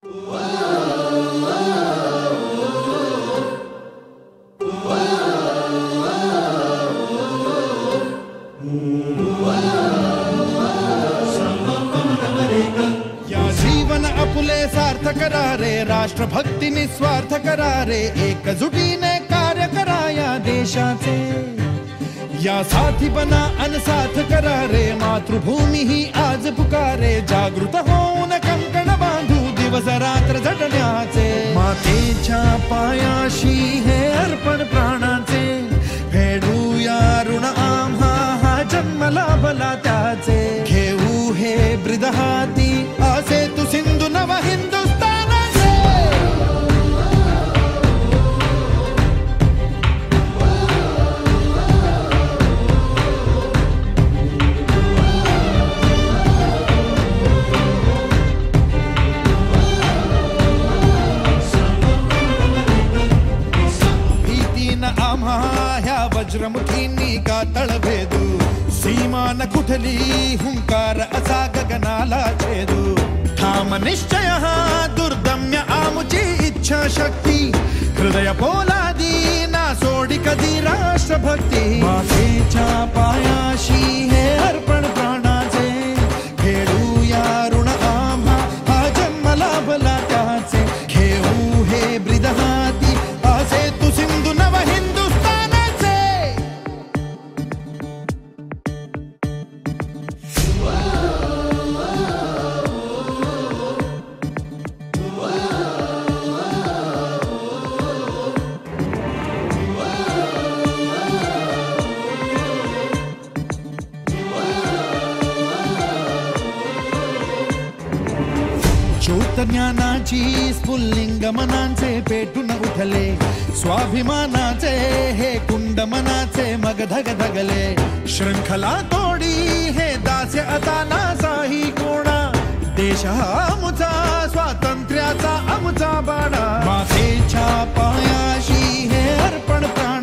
या जीवन आपुले सार्थ करा रे, राष्ट्रभक्ती निस्वार्थ करा रे, एकजुटीने कार्य करा या देशाचे। या साथी बना अनसाथ करा रे, मातृभूमी ही आज पुकारे, जागृत होऊन कंकण बांधू दिवस रात्र झटण्याचे। मातेच्या पायाशी हे अर्पण प्राणाचे, फेडूया ऋण आम्हा हा जन्म लाभला त्याचे। घेऊ हे ब्रिद हाती असे तू सिंधू नव हिंदुस्थानाचे। आम्हा ह्या वज्रमुठींनी कातळ भेदू, सीमा न कुठली हुंकार असा गगनाला छेदू। ठाम निश्चय हा दुर्दम्य आमुची इच्छा शक्ती, हृदय पोलादी ना सोडी कधी राष्ट्रभक्ती। मातेच्या पायाशी हे अर्पण प्राणाचे, फेडूया ऋण आम्हा हा जन्म लाभला त्याचे। घेऊ हे ब्रिद हाती असे तू सिंधू नव हिंदुस्थानाचे। ज्योत ज्ञानाची स्फुल्लिंग मनांचे पेटून उठले, स्वाभिमानाचे हे कुंड मनाचे मग धगधगले। श्रृंखला तोडी हे दास्य आता नासाही कोणा, देश हा आमुचा स्वातंत्र्याचा आमचा बाणा। मातेच्या पायाशी हे अर्पण प्राण